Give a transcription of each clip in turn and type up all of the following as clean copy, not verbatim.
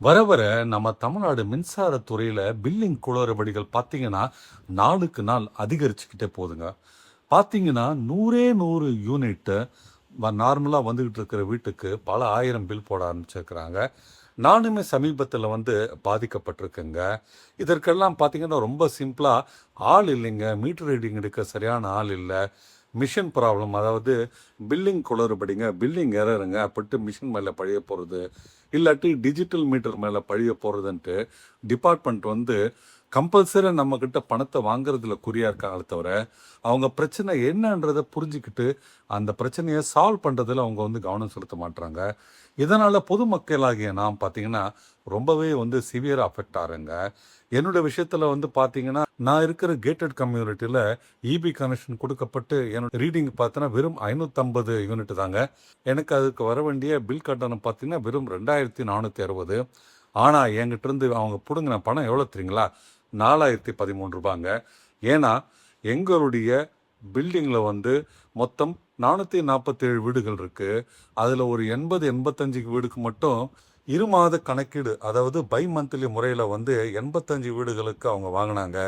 வர வர நம்ம தமிழ்நாடு மின்சாரத்துறையில் பில்லிங் குளறுபடிகள் பார்த்தீங்கன்னா நாளுக்கு நாள் அதிகரிச்சுக்கிட்டே போகுதுங்க. பார்த்தீங்கன்னா நூறு யூனிட்டு நார்மலாக வந்துக்கிட்டு இருக்கிற வீட்டுக்கு பல ஆயிரம் பில் போட ஆரம்பிச்சிருக்கிறாங்க. நானுமே சமீபத்தில் பாதிக்கப்பட்டிருக்கேங்க. இதற்கெல்லாம் பார்த்தீங்கன்னா ரொம்ப சிம்பிளாக ஆள் இல்லைங்க. மீட்டர் ரீடிங் எடுக்க சரியான ஆள் இல்லை. மிஷின் ப்ராப்ளம், அதாவது பில்லிங் குளறுபடிங்க, பில்லிங் எரருங்க அப்படின்ட்டு மிஷின் மேலே பழிய போகிறது, இல்லாட்டி டிஜிட்டல் மீட்டர் மேலே பழிய போகிறதுன்ட்டு டிபார்ட்மெண்ட் கம்பல்சரியாக நம்மக்கிட்ட பணத்தை வாங்குறதுல குறியாக இருக்காங்களே தவிர அவங்க பிரச்சனை என்னன்றதை புரிஞ்சுக்கிட்டு அந்த பிரச்சனையை சால்வ் பண்ணுறதுல அவங்க கவனம் செலுத்த மாட்டுறாங்க. இதனால் பொதுமக்களாகிய நாம் பார்த்தீங்கன்னா ரொம்பவே சிவியராக அஃபெக்ட் ஆகுங்க. என்னோட விஷயத்தில் பார்த்தீங்கன்னா நான் இருக்கிற கேட்டட் கம்யூனிட்டியில் இபி கனெக்ஷன் கொடுக்கப்பட்டு என்னோட ரீடிங் பார்த்தீங்கன்னா வெறும் 550 யூனிட் தாங்க. எனக்கு அதுக்கு வர வேண்டிய பில் கட்டணம் பார்த்தீங்கன்னா வெறும் 2460. ஆனால் என்கிட்ட இருந்து அவங்க பிடுங்கின பணம் எவ்வளோ தெரியுங்களா? 4013 ரூபாங்க. ஏன்னா எங்களுடைய பில்டிங்கில் மொத்தம் 447 வீடுகள் இருக்குது. அதில் ஒரு 80-85 வீடுக்கு மட்டும் இருமாத கணக்கீடு, அதாவது பை மந்த்லி முறையில் 85 வீடுகளுக்கு அவங்க வாங்கினாங்க.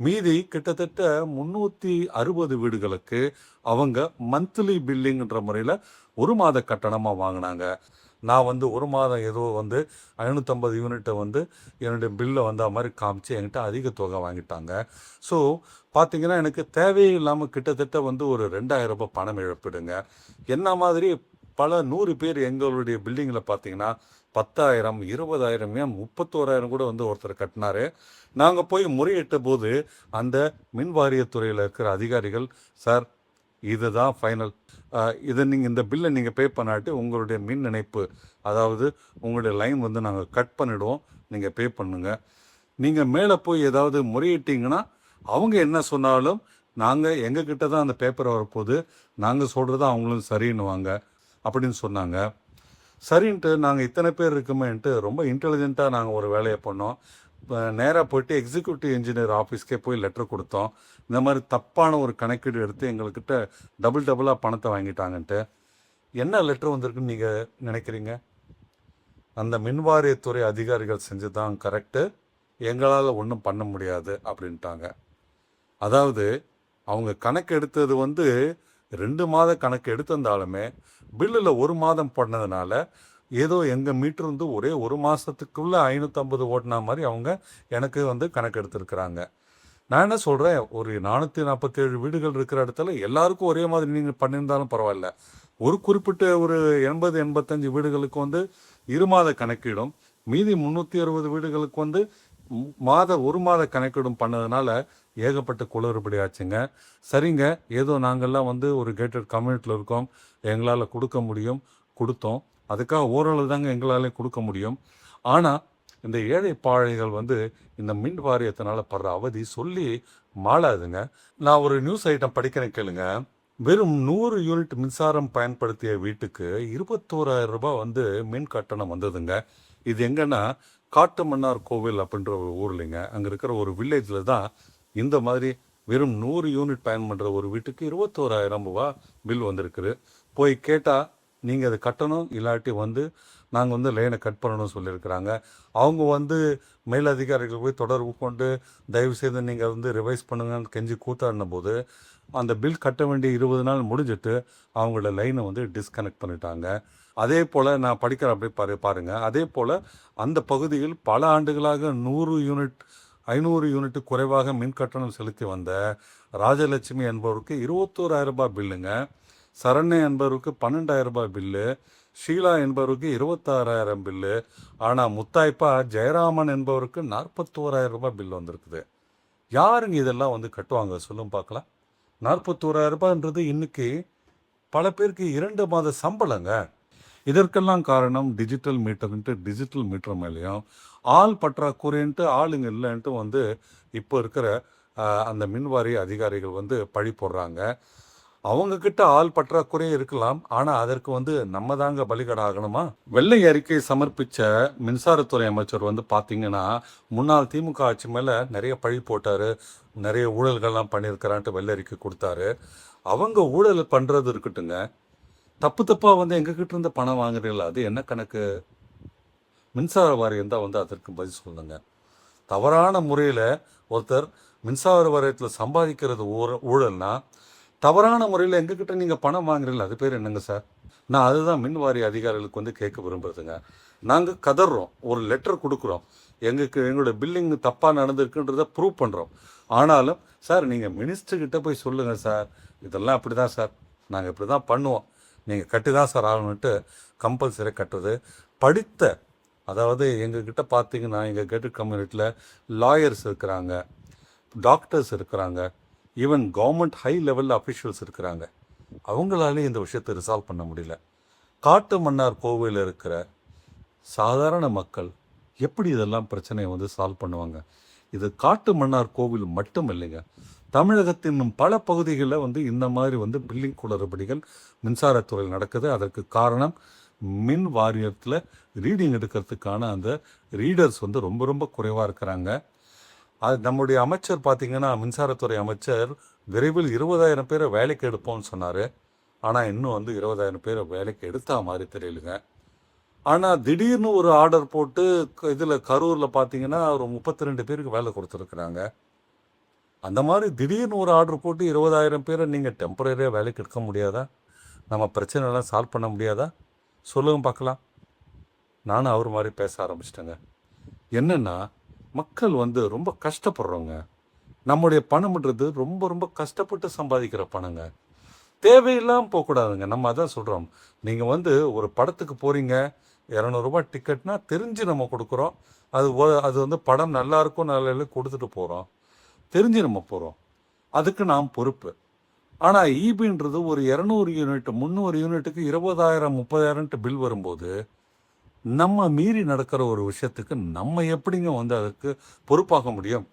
மீதி கிட்டத்தட்ட 360 வீடுகளுக்கு அவங்க மந்த்லி பில்லிங்ன்ற முறையில் ஒரு மாத கட்டணமாக வாங்கினாங்க. நான் ஒரு மாதம் ஏதோ 550 யூனிட்டை என்னுடைய பில்லை அது மாதிரி காமிச்சு என்கிட்ட அதிக தொகை வாங்கிட்டாங்க. ஸோ பார்த்தீங்கன்னா எனக்கு தேவையில்லாமல் கிட்டத்தட்ட ஒரு 2000 ரூபாய் பணம் இழப்பிடுங்க. என்ன மாதிரி பல 100 பேர் எங்களுடைய பில்டிங்கில் பார்த்தீங்கன்னா 10,000, 20,000, ஏன் 31,000 கூட ஒருத்தர் கட்டினாரு. நாங்கள் போய் முறையிட்ட போது அந்த மின் வாரியத்துறையில் இருக்கிற அதிகாரிகள், சார் இதுதான் ஃபைனல், இதை நீங்கள் இந்த பில்லை நீங்கள் பே பண்ணாட்டி உங்களுடைய மின் இணைப்பு, அதாவது உங்களுடைய லைன் நாங்கள் கட் பண்ணிவிடுவோம், நீங்கள் பே பண்ணுங்கள். நீங்கள் மேலே போய் ஏதாவது முறையிட்டீங்கன்னா அவங்க என்ன சொன்னாலும் நாங்கள் எங்ககிட்ட தான் அந்த பேப்பரை வரப்போகுது, நாங்கள் சொல்கிறது அவங்களும் சரின்னுவாங்க அப்படின்னு சொன்னாங்க. சரின்ட்டு நாங்கள் இத்தனை பேர் இருக்குமேன்ட்டு ரொம்ப இன்டெலிஜென்ட்டாக நாங்கள் ஒரு வேலையை பண்ணோம். நேராக போய்ட்டு எக்ஸிக்யூட்டிவ் இன்ஜினியர் ஆஃபீஸ்க்கே போய் லெட்டர் கொடுத்தோம். இந்த மாதிரி தப்பான ஒரு கணக்கீடு எடுத்து எங்கள்கிட்ட டபுளாக பணத்தை வாங்கிட்டாங்கன்ட்டு. என்ன லெட்டர் வந்திருக்குன்னு நீங்கள் நினைக்கிறீங்க? அந்த மின்வாரியத்துறை அதிகாரிகள் செஞ்சு தான் கரெக்டு, எங்களால் ஒன்றும் பண்ண முடியாது அப்படின்ட்டாங்க. அதாவது அவங்க கணக்கு எடுத்தது 2 மாத கணக்கு எடுத்திருந்தாலுமே பில்லில் 1 மாதம் பண்ணதுனால ஏதோ எங்கள் மீட்டர் ஒரே 1 மாதத்துக்குள்ளே 550 ஓட்டினா மாதிரி அவங்க எனக்கு கணக்கு எடுத்திருக்கிறாங்க. நான் என்ன சொல்கிறேன், ஒரு 447 வீடுகள் இருக்கிற இடத்துல எல்லாருக்கும் ஒரே மாதிரி நீங்கள் பண்ணியிருந்தாலும் பரவாயில்ல. ஒரு குறிப்பிட்ட ஒரு 80-85 வீடுகளுக்கு 2 மாத கணக்கீடும், மீதி 360 வீடுகளுக்கு ஒரு மாத கணக்கீடும் பண்ணதுனால ஏகப்பட்ட குளறுபடி ஆச்சுங்க. சரிங்க, ஏதோ நாங்கள்லாம் ஒரு கேட்டட் கம்யூனிட்டியில் இருக்கோம், எங்களால் கொடுக்க முடியும், கொடுத்தோம். அதுக்காக ஓரளவு தாங்க எங்களாலே கொடுக்க முடியும். ஆனால் இந்த ஏழை பாழைகள் இந்த மின் வாரியத்தினால படுற அவதி சொல்லி மாளாதுங்க. நான் ஒரு நியூஸ் ஐட்டம் படிக்கிறேன் கேளுங்க. வெறும் 100 யூனிட் மின்சாரம் பயன்படுத்திய வீட்டுக்கு 21,000 ரூபாய் மின் கட்டணம் வந்ததுங்க. இது எங்கன்னா காட்டுமன்னார் கோவில் அப்படின்ற ஒரு ஊர்லைங்க, அங்கே இருக்கிற ஒரு வில்லேஜில் தான் இந்த மாதிரி வெறும் 100 யூனிட் பயன் பண்ணுற ஒரு வீட்டுக்கு 21,000 ரூபாய் பில் வந்திருக்குது. போய் கேட்டால் நீங்கள் அதை கட்டணும், இல்லாட்டி நாங்கள் லைனை கட் பண்ணணும்னு சொல்லியிருக்கிறாங்க. அவங்க மேலதிகாரிகள் போய் தொடர்பு கொண்டு தயவுசெய்து நீங்கள் ரிவைஸ் பண்ணுங்கன்னு கெஞ்சி கூத்தாடின போது அந்த பில் கட்ட வேண்டிய 20 நாள் முடிஞ்சிட்டு அவங்களோட லைனை டிஸ்கனெக்ட் பண்ணிட்டாங்க. அதே போல் நான் படிக்கிறேன், அப்படியே பாருங்கள். அதே போல் அந்த பகுதியில் பல ஆண்டுகளாக 100 யூனிட் 500 யூனிட்டு குறைவாக மின் கட்டணம் செலுத்தி வந்த ராஜலட்சுமி என்பவருக்கு 21,000 ரூபாய் பில்லுங்க. சரண்யா என்பவருக்கு 12,000 ரூபாய் பில்லு, ஷீலா என்பவருக்கு 26,000 பில்லு. ஆனால் முத்தாய்ப்பா ஜெயராமன் என்பவருக்கு 41,000 ரூபாய் பில் வந்திருக்குது. யாருங்க இதெல்லாம் கட்டுவாங்க சொல்லும் பார்க்கலாம்? 41,000 ரூபாய்ன்றது இன்னைக்கு பல பேருக்கு 2 மாத சம்பளங்க. இதற்கெல்லாம் காரணம் டிஜிட்டல் மீட்டர் மேலேயும் ஆள் பற்றாக்குறைன்ட்டு ஆளுங்க இல்லைன்ட்டு இப்போ இருக்கிற அந்த மின்வாரிய அதிகாரிகள் பழி போடுறாங்க. அவங்கக்கிட்ட ஆள் பற்றாக்குறையே இருக்கலாம், ஆனால் அதற்கு நம்ம தாங்க பலிகடாகணுமா? வெள்ளை அறிக்கை சமர்ப்பித்த மின்சாரத்துறை அமைச்சர் பார்த்தீங்கன்னா முன்னாள் திமுக ஆட்சி மேலே நிறைய பழி போட்டார், நிறைய ஊழல்கள்லாம் பண்ணியிருக்கிறான்ட்டு வெள்ளை அறிக்கை கொடுத்தாரு. அவங்க ஊழல் பண்ணுறது இருக்கட்டுங்க, தப்பாக எங்ககிட்ட இருந்து பணம் வாங்குறீங்களா? அது என்ன கணக்கு? மின்சார வாரியம் தான் வந்து அதற்கு பதில் சொல்லுங்க. தவறான முறையில் ஒருத்தர் மின்சார வாரியத்தில் சம்பாதிக்கிறது ஊழல்னா, தவறான முறையில் எங்ககிட்ட நீங்கள் பணம் வாங்குறீங்களா, அது பேர் என்னங்க சார்? நான் அதுதான் மின் வாரிய அதிகாரிகளுக்கு வந்து கேட்க விரும்புகிறதுங்க. நாங்கள் கதறோம், ஒரு லெட்டர் கொடுக்குறோம், எங்களோட பில்லிங் தப்பாக நடந்திருக்குன்றதை ப்ரூவ் பண்ணுறோம். ஆனாலும் சார் நீங்கள் மினிஸ்டர்கிட்ட போய் சொல்லுங்கள் சார், இதெல்லாம் அப்படி தான் சார், நாங்கள் இப்படி தான் பண்ணுவோம், நீங்கள் கட்டி தான் சார் ஆகணுன்ட்டு கம்பல்சரி கட்டுறது. படித்த, அதாவது எங்ககிட்ட பார்த்தீங்கன்னா எங்கள் கேட்டட் கம்யூனிட்டியில் லாயர்ஸ் இருக்கிறாங்க, டாக்டர்ஸ் இருக்கிறாங்க, ஈவன் கவர்மெண்ட் ஹை லெவலில் அஃபிஷியல்ஸ் இருக்கிறாங்க. அவங்களாலே இந்த விஷயத்தை ரிசால்வ் பண்ண முடியல. காட்டு மன்னார் கோவிலில் இருக்கிற சாதாரண மக்கள் எப்படி இதெல்லாம் பிரச்சனையை வந்து சால்வ் பண்ணுவாங்க? இது காட்டு மன்னார் கோவில் மட்டும் இல்லைங்க, தமிழகத்தின் பல பகுதிகளில் வந்து இந்த மாதிரி வந்து பில்லிங் குளறுபடிகள் மின்சாரத்துறையில் நடக்குது. அதற்கு காரணம் மின் வாரியத்தில் ரீடிங் எடுக்கிறதுக்கான அந்த ரீடர்ஸ் வந்து ரொம்ப ரொம்ப குறைவாக இருக்கிறாங்க. அது நம்முடைய அமைச்சர் பார்த்திங்கன்னா, மின்சாரத்துறை அமைச்சர் விரைவில் 20,000 பேரை வேலைக்கு எடுப்போம்னு சொன்னார். ஆனால் இன்னும் வந்து 20,000 பேரை வேலைக்கு எடுத்தா மாதிரி தெரியலுங்க. ஆனால் திடீர்னு ஒரு ஆர்டர் போட்டு இதில் கரூரில் பார்த்தீங்கன்னா ஒரு 32 பேருக்கு வேலை கொடுத்துருக்குறாங்க. அந்த மாதிரி திடீர்னு ஒரு ஆர்டர் போட்டு 20,000 பேரை நீங்கள் டெம்பரரியாக வேலைக்கு எடுக்க முடியாதா? நம்ம பிரச்சனைலாம் சால்வ் பண்ண முடியாதா? சொல்லுங்க பார்க்கலாம். நானும் அவர் மாதிரி பேச ஆரம்பிச்சிட்டேங்க. என்னென்னா, மக்கள் வந்து ரொம்ப கஷ்டப்படுறோங்க. நம்முடைய பணம்ன்றது ரொம்ப ரொம்ப கஷ்டப்பட்டு சம்பாதிக்கிற பணங்க. தேவையில்லாமல் போகக்கூடாதுங்க. நம்ம அதான் சொல்கிறோம், நீங்கள் வந்து ஒரு படத்துக்கு போகிறீங்க, 200 ரூபாய் டிக்கெட்னா தெரிஞ்சு நம்ம கொடுக்குறோம். அது வந்து படம் நல்லா இருக்கும் நல்லா கொடுத்துட்டு போகிறோம், தெரிஞ்சு நம்ம போகிறோம், அதுக்கு நாம் பொறுப்பு. ஆனால் ஈபின்றது ஒரு 200 யூனிட் 300 யூனிட்டுக்கு 20,000 30,000 பில் வரும்போது நம்ம மீறி நடக்கிற ஒரு விஷயத்துக்கு நம்ம எப்படிங்க வந்து அதுக்கு பொறுப்பாக முடியும்?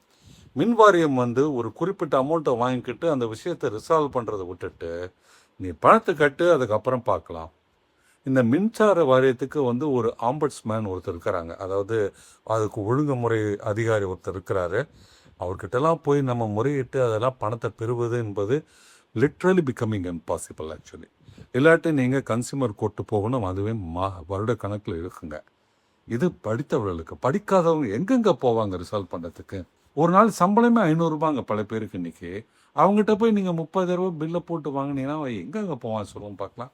மின் வாரியம் வந்து ஒரு குறிப்பிட்ட அமௌண்ட்டை வாங்கிக்கிட்டு அந்த விஷயத்தை ரிசால்வ் பண்ணுறதை விட்டுட்டு நீ பணத்தை கட்டு, அதுக்கப்புறம் பார்க்கலாம். இந்த மின்சார வாரியத்துக்கு வந்து ஒரு ஆம்பட்ஸ்மேன் ஒருத்தர் இருக்கிறாங்க, அதாவது அதுக்கு ஒழுங்குமுறை அதிகாரி ஒருத்தர் இருக்கிறாரு. அவர்கிட்டலாம் போய் நம்ம முறையிட்டு அதெல்லாம் பணத்தை பெறுவது என்பது லிட்ரலி பிகமிங் இம்பாசிபிள் ஆக்சுவலி. இல்லாட்டி நீங்கள் கன்சியூமர் கோர்ட்டு போகணும், அதுவே வருட கணக்கில் இருக்குங்க. இது படித்தவர்களுக்கு. படிக்காதவங்க எங்கெங்கே போவாங்க ரிசால்வ் பண்ணுறதுக்கு? ஒரு நாள் சம்பளமே 500 ரூபாங்க பல பேருக்கு இன்றைக்கி. அவங்ககிட்ட போய் நீங்கள் 30,000 ரூபா பில்லை போட்டு வாங்கினீங்கன்னா எங்கெங்கே போவான் சொல்லுவோம் பார்க்கலாம்.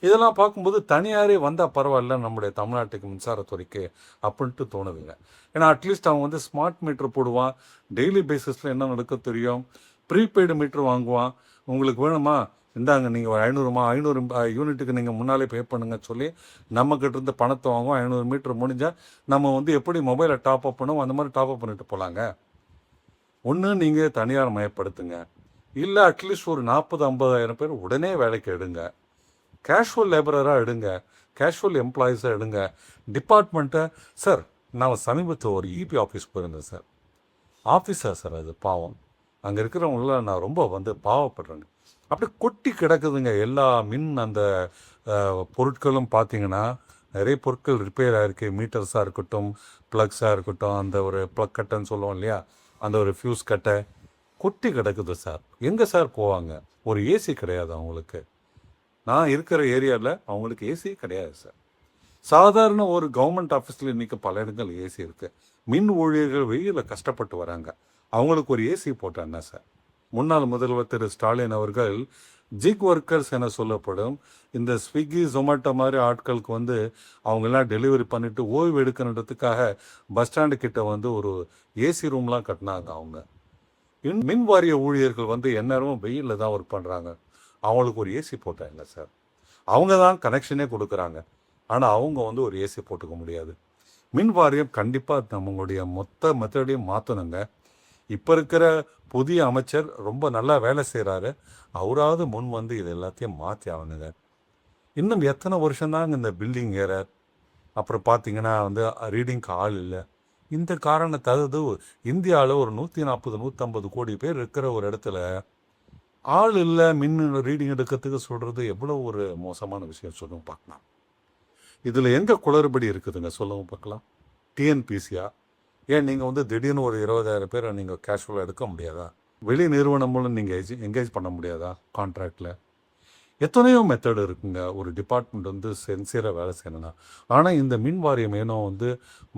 இதெல்லாம் பார்க்கும்போது தனியாரே வந்தால் பரவாயில்ல நம்முடைய தமிழ்நாட்டுக்கு மின்சாரத்துறைக்கு அப்படின்ட்டு தோணுதுங்க. ஏன்னா அட்லீஸ்ட் அவன் வந்து ஸ்மார்ட் மீட்ரு போடுவான், டெய்லி பேசிஸில் என்ன நடக்க தெரியும், ப்ரீபெய்டு மீட்ரு வாங்குவான். உங்களுக்கு வேணுமா, இந்தாங்க நீங்கள் ஒரு 500 யூனிட்டுக்கு நீங்கள் முன்னாலே பே பண்ணுங்க சொல்லி நம்மக்கிட்ட இருந்து பணத்தை வாங்குவோம். 500 மீட்ரு முடிஞ்சால் நம்ம வந்து எப்படி மொபைலை டாப்அப் பண்ணுவோம் அந்த மாதிரி டாப்அப் பண்ணிட்டு போகலாங்க. ஒன்று நீங்கள் தனியார் மயப்படுத்துங்க, இல்லை அட்லீஸ்ட் ஒரு 40,000-50,000 பேர் உடனே வேலைக்கு எடுங்க, கேஷுவல் லேபரராக எடுங்க, கேஷுவல் எம்ப்ளாயீஸாக எடுங்க, டிபார்ட்மெண்ட்டை. சார் நான் சமீபத்தில் ஒரு இபி ஆஃபீஸ் போயிருந்தேன் சார். ஆஃபீஸர் சார் அது பாவம், அங்கே இருக்கிறவங்களாம் நான் ரொம்ப வந்து பாவப்படுறேங்க. அப்படியே கொட்டி கிடக்குதுங்க எல்லா மின் அந்த பொருட்களும். பார்த்தீங்கன்னா நிறைய பொருட்கள் ரிப்பேர் ஆகிருக்கு, மீட்டர்ஸாக இருக்கட்டும், ப்ளக்ஸாக இருக்கட்டும், அந்த ஒரு ப்ளக் கட்டைன்னு சொல்லுவோம் இல்லையா, அந்த ஒரு ஃப்யூஸ் கட்டை கொட்டி கிடக்குது சார். எங்கே சார் போவாங்க? ஒரு ஏசி கிடையாது அவங்களுக்கு. நான் இருக்கிற ஏரியாவில் அவங்களுக்கு ஏசி கிடையாது சார். சாதாரண ஒரு கவர்மெண்ட் ஆஃபீஸில் இன்றைக்கி பல இடங்கள் ஏசி இருக்குது. மின் ஊழியர்கள் வெயிலில் கஷ்டப்பட்டு வராங்க, அவங்களுக்கு ஒரு ஏசி போட்டால் என்ன சார்? முன்னாள் முதல்வர் திரு ஸ்டாலின் அவர்கள் ஜிக் ஒர்க்கர்ஸ் என சொல்லப்படும் இந்த ஸ்விக்கி ஜொமேட்டோ மாதிரி ஆட்களுக்கு வந்து அவங்கெல்லாம் டெலிவரி பண்ணிவிட்டு ஓய்வு எடுக்கணுன்றதுக்காக பஸ் ஸ்டாண்டு கிட்ட வந்து ஒரு ஏசி ரூம்லாம் கட்டினாங்க. அவங்க மின் வாரிய ஊழியர்கள் வந்து எந்நேரமும் வெயிலில் தான் ஒர்க் பண்ணுறாங்க, அவங்களுக்கு ஒரு ஏசி போட்டாங்க சார். அவங்க தான் கனெக்ஷனே கொடுக்குறாங்க, ஆனால் அவங்க வந்து ஒரு ஏசி போட்டுக்க முடியாது. மின் வாரியம் கண்டிப்பாக நம்மளுடைய மொத்த மெத்தடையும் மாற்றணுங்க. இப்போ இருக்கிற புதிய அமைச்சர் ரொம்ப நல்லா வேலை செய்கிறாரு, அவராவது முன் வந்து இது எல்லாத்தையும் மாற்றி ஆகணுங்க. இன்னும் எத்தனை வருஷம்தாங்க இந்த பில்டிங் ஏறர், அப்புறம் பார்த்தீங்கன்னா வந்து ரீடிங்க்கு ஆள் இல்லை. இந்த காரணத்தாவது இந்தியாவில் ஒரு 140-150 கோடி பேர் இருக்கிற ஒரு இடத்துல ஆள் இல்லை மின் ரீடிங் எடுக்கிறதுக்கு சொல்கிறது எவ்வளோ ஒரு மோசமான விஷயம் சொல்லுங்க பார்க்கலாம். இதில் எங்கே குளறுபடி இருக்குதுங்க சொல்லுங்க பார்க்கலாம்? டிஎன்பிசியா? ஏன் நீங்கள் வந்து திடீர்னு ஒரு 20,000 பேரை நீங்கள் கேஷுவலாக எடுக்க முடியாதா? வெளி நிறுவனம் மூலம் நீங்கள் என்கேஜ் பண்ண முடியாதா கான்ட்ராக்டில்? எத்தனையோ மெத்தட் இருக்குங்க ஒரு டிபார்ட்மெண்ட் வந்து சின்சியராக வேலை செய்யணும்னா. ஆனால் இந்த மின் வாரியம் ஏனோ வந்து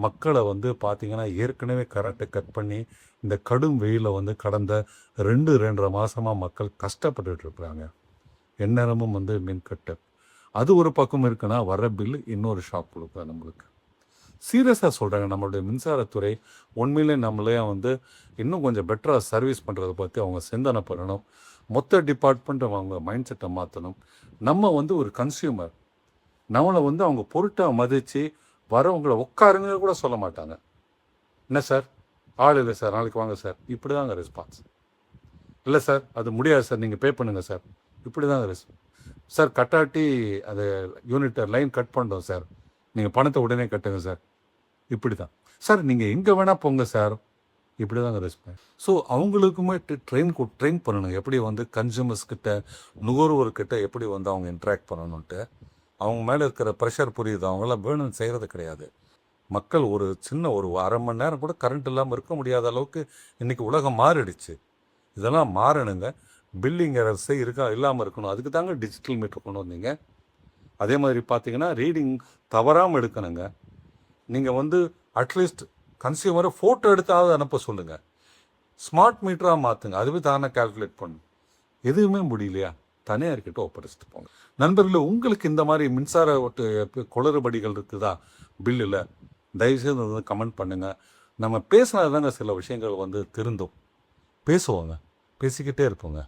மக்களை வந்து பார்த்தீங்கன்னா ஏற்கனவே கரண்ட்டை கட் பண்ணி இந்த கடும் வெயில வந்து கடந்த 2 மாதமாக மக்கள் கஷ்டப்பட்டுட்டு இருக்கிறாங்க. எந்நேரமும் வந்து மின் கட்டு. அது ஒரு பக்கம் இருக்குன்னா வர பில்லு இன்னொரு ஷாக் கொடுக்கும் நம்மளுக்கு. சீரியஸாக சொல்கிறாங்க, நம்மளுடைய மின்சாரத்துறை உண்மையிலே நம்மளே வந்து இன்னும் கொஞ்சம் பெட்டராக சர்வீஸ் பண்ணுறதை பற்றி அவங்க சிந்தனை பண்ணணும். மொத்த டிபார்ட்மெண்ட் அவங்க மைண்ட் செட்டை மாற்றணும். நம்ம வந்து ஒரு கன்சியூமர், நம்மளை வந்து அவங்க பொருட்டாக மதித்து வரவங்களை உட்காருங்க கூட சொல்ல மாட்டாங்க. என்ன சார் ஆள் இல்லை சார், நாளைக்கு வாங்க சார், இப்படி தாங்க ரெஸ்பான்ஸ். இல்லை சார் அது முடியாது சார், நீங்கள் பே பண்ணுங்கள் சார், இப்படி தாங்க ரெஸ்பான்ஸ். சார் கட்டாட்டி அது யூனிட்டை லைன் கட் பண்ணிட்டோம் சார், நீங்கள் பணத்தை உடனே கட்டுங்க சார், இப்படி தான். சார் நீங்கள் எங்கே வேணால் போங்க சார், இப்படி தாங்க ரெஸ்பான்ஸ். ஸோ அவங்களுக்குமே ட்ரெயின் பண்ணணும் எப்படி வந்து கன்சியூமர்ஸ் கிட்ட நுகர்வோர்கிட்ட எப்படி வந்து அவங்க இன்ட்ராக்ட் பண்ணணுன்ட்டு. அவங்க மேலே இருக்கிற ப்ரெஷர் புரியுது, அவங்களாம் வேணும்னு செய்கிறது கிடையாது. மக்கள் ஒரு சின்ன ஒரு அரை மணி நேரம் கூட கரண்ட் இல்லாமல் இருக்க முடியாத அளவுக்கு இன்றைக்கி உலகம் மாறிடுச்சு. இதெல்லாம் மாறணுங்க. பில்லிங் எரர்ஸே இல்லாமல் இருக்கணும். அதுக்கு தாங்க டிஜிட்டல் மீட்டர் கொண்டு வந்தீங்க. அதே மாதிரி பார்த்தீங்கன்னா ரீடிங் தவறாமல் எடுக்கணுங்க. நீங்கள் வந்து அட்லீஸ்ட் கன்சியூமரை ஃபோட்டோ எடுத்தாவது அனுப்ப சொல்லுங்கள். ஸ்மார்ட் மீட்டராக மாற்றுங்க, அதுவே தானே கால்குலேட் பண்ணும். எதுவுமே முடியலையா தனியார்கிட்ட ஒப்படைச்சிட்டு போங்க. நண்பர்களே, உங்களுக்கு இந்த மாதிரி மின்சார குளறுபடிகள் இருக்குதா பில்லில்? தயவுசெய்து வந்து கமெண்ட் பண்ணுங்கள். நம்ம பேசினது தாங்க சில விஷயங்கள் வந்து திருந்தும். பேசுவோங்க, பேசிக்கிட்டே இருப்போங்க.